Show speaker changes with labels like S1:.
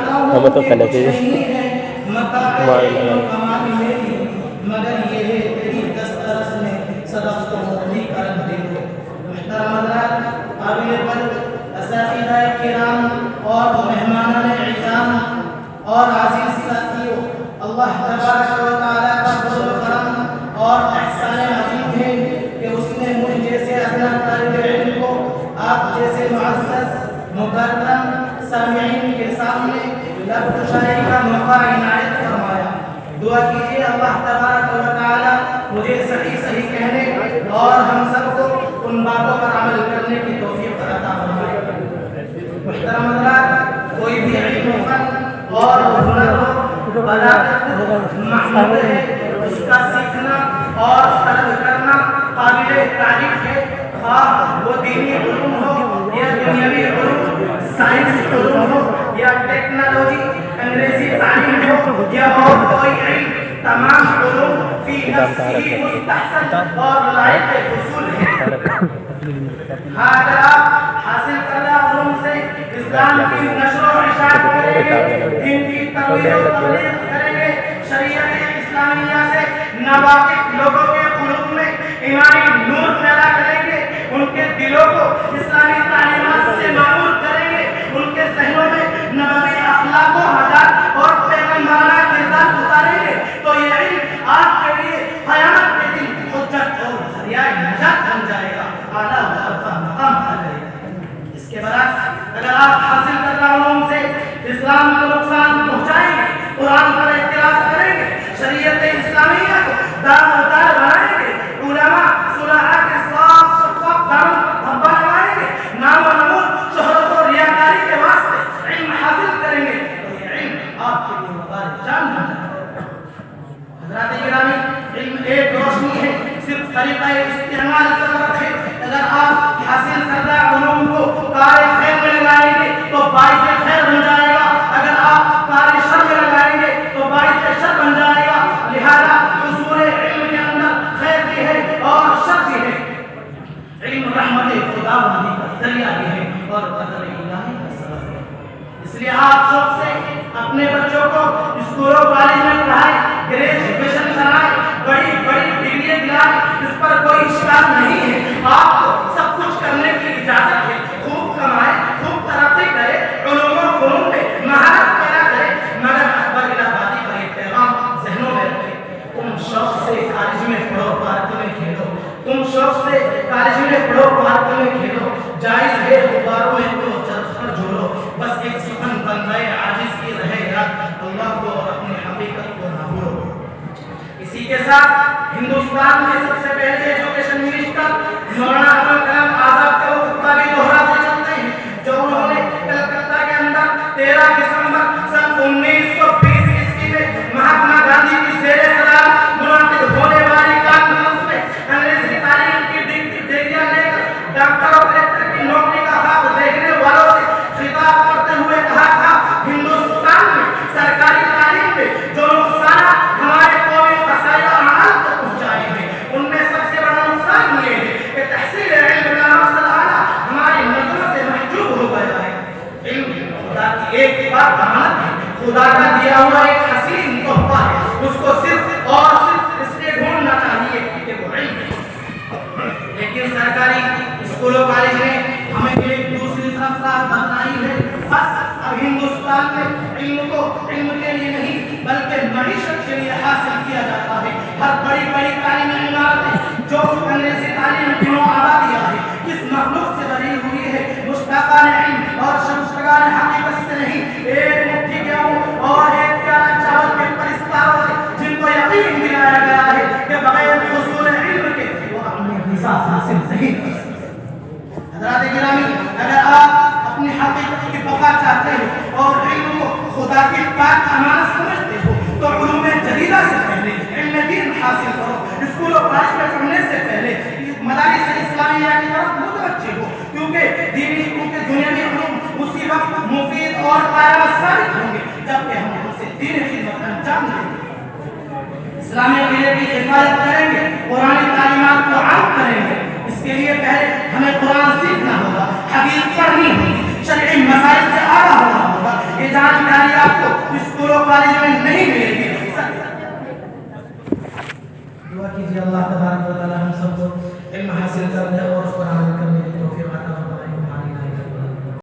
S1: ہم تو خلفی
S2: مگر یہ ہے تیری دسترس میں صدف تو مولی کا دے دو. محترم حضرات، قابل قدر اساتذہ کرام اور مہمانان اعزام اور عزیز ساتھیوں، اللہ تبارک و تعالیٰ کا فضل و کرم اور احسان عظیم ہے کہ اس نے مجھ جیسے ادنا طالب علم کو آپ جیسے معزز مکرم سامعین کے سامنے لب گشائی کا موقع عنایت فرمایا. دعا کیجیے اللہ تبارک و تعالیٰ مجھے صحیح صحیح کہنے اور ہم سب کو ان باتوں پر عمل کرنے کی توفیق عطا فرمائے. محترم حضرات، کوئی بھی علم و فن اور ہنر ہو بلاغت محمود ہے، اس کا سیکھنا اور طلب کرنا قابل تعریف ہے. خواہ وہ دینی علوم ہو یا دنیاوی علوم، سائنس علوم ہو یا ٹیکنالوجی، انگریزی تعلیم ہو یا اور کوئی علم، تمام علوم فی نفسی مستحسن اور لائق حصول ہے. اگر آپ حاصل کردہ علوم سے اسلام کی نشر و اشاعت کریں گے، دین کی ترویج و تبلیغ کریں گے، شریعت اسلامیہ سے ناواقف لوگوں کے قلوب میں ایمانی نور پیدا کریں گے، ان کے دلوں کو اسلامی تعلیمات سے معمور کریں گے، ان کے ذہنوں میں نبوی اخلاق و عادات اور پیغمبرانہ کردار اتاریں گے، تو یہ علم آپ کے لیے قیامت کے دن حجت اور ذریعہ نجات بن جائے گا، اعلیٰ و ارفع مقام حاصل کرے گا. اس کے برعکس اگر آپ حاصل کردہ علوم سے اسلام کو نقصان پہنچائیں گے، قرآن پر اعتراض کریں گے، شریعت اسلامیہ کو دار و دار بنائیں گے، علماء صلحاء کے صاف شفاف دامن پر دھبا لگائیں گے، نام و نمود شہرت و ریاکاری کے واسطے علم حاصل کریں گے، تو یہ علم آپ کے لیے وبال جان بن جائے گا. حضرات گرامی، علم ایک روشنی ہے، صرف طریقہ استعمال کا فرق ہے. اگر آپ حاصل کردہ علوم کو کار خیر میں لگائیں گے تو باعث خیر بن جائے گا، اگر آپ کار شر میں لگائیں گے تو باعث شر بن جائے گا. لہذا حصول علم کے اندر خیر بھی ہے اور شر بھی ہے. علم رحمت خدا بندی کا ذریعہ بھی ہے اور فضل الہی کا سبب ہے. اس لیے آپ شوق سے اپنے بچوں کو اسکول و کالج میں پڑھائیں، گریجویشن کرائیں، بڑی بڑی ڈگریاں دلائیں، اس پر کوئی اشکال نہیں ہے. آپ کو سب کچھ کرنے کی اجازت ہے. خوب کمائیں، خوب ترقی کرے، علوم و فنون میں مہارت پیدا کرے، مگر اکبر الہبادی کا یہ پیغام ذہنوں میں رکھے: تم شوق سے کالج میں پڑھو، پارک میں کھیلو. تم شوق سے کالج میں پڑھو، پارک میں کھیلو. جائز ہے غباروں میں تو چرخ پر جھولو. بس ایک سخن بندہ عاجز کی رہے یاد، اللہ کو اور اپنی حقیقت کو نہ بھولو. اسی کے ساتھ ہندوستان کے سب سے پہلے ایجوکیشن منسٹر مولانا ابوالکلام آزاد کا وہ خطبہ بھی دہراتے چلتے ہیں جو انہوں نے کلکتہ کے اندر 13 دسمبر سن 1920 عیسوی میں مہاتما گاندھی کی زیر صدارت منعقد ہونے والی کانفرنس میں انگریزی تعلیم کی ڈگریاں لے کر ڈاکٹر اور کلکٹر کی نوکری کا خواب دیکھنے والوں سے خطاب کرتے ہوئے کہا تھا: ہندوستان میں سرکاری تعلیم میں جو نقصانات ہمارے قومی مسائل اور حالات کو پہنچائے ہیں، ان میں سب سے بڑا نقصان یہ ہے کہ تحصیل علم کا مقصد اعلیٰ ہماری نظروں سے محجوب ہو گیا ہے. علم خدا کی ایک بار امانت ہے، خدا کا دیا ہوا ایک حسین تحفہ ہے. اس کو صرف اور صرف اس لیے ڈھونڈنا چاہیے کہ وہ علم ہے. لیکن سرکاری اسکول و کالج نے ہمیں ایک دوسری طرف راہ بتائی ہے. بس اب ہندوستان میں علم کو علم کے لیے نہیں بلکہ معیشت کے لیے حاصل کیا جاتا ہے. ہر بڑی بڑی تعلیمی عمارتیں جو انگریزی تعلیم کی آبادیاں ہے کس مخلوق سے بنی ہوئی ہے؟ مشتاقان علم اور شمشتگان حقیقت سے نہیں، ایک مٹھی گیہوں اور ایک پیالہ چاول کے پرستاروں سے جن کو یقین دلایا گیا ہے کہ بغیر حصول علم کے وہ اپنی غذا حاصل نہیں کر سکتے. حضرات گرامی، اگر آپ اپنی حقیقت کی بقا چاہتے ہیں اور علم کو خدا کی پاک امانت سمجھتے ہو تو علوم جدیدہ سے پہلے علم دین حاصل کرو. اسکول و کالج میں پڑھنے سے پہلے مدارس اسلامیہ کی طرف متوجہ ہو، کیونکہ دنیاوی علوم اسی وقت مفید اور قائم ثابت ہوں گے جبکہ ہم ان سے دین خدمت انجام دیں گے، اسلامی عقیدے کی حفاظت کریں گے، قرآنی تعلیمات کو عام کریں گے. اس کے لیے پہلے ہمیں قرآن سیکھنا ہوگا، حدیث پڑھنی ہوگی، شرعی مسائل سے آگاہ ہونا ہوگا. یہ جانکاری آپ کو اسکولوں کالجوں میں نہیں ملے گی. دعا کیجیے اللہ تبارک و تعالی ہم سب کو علم حاصل کرنے اور اس پر عمل کرنے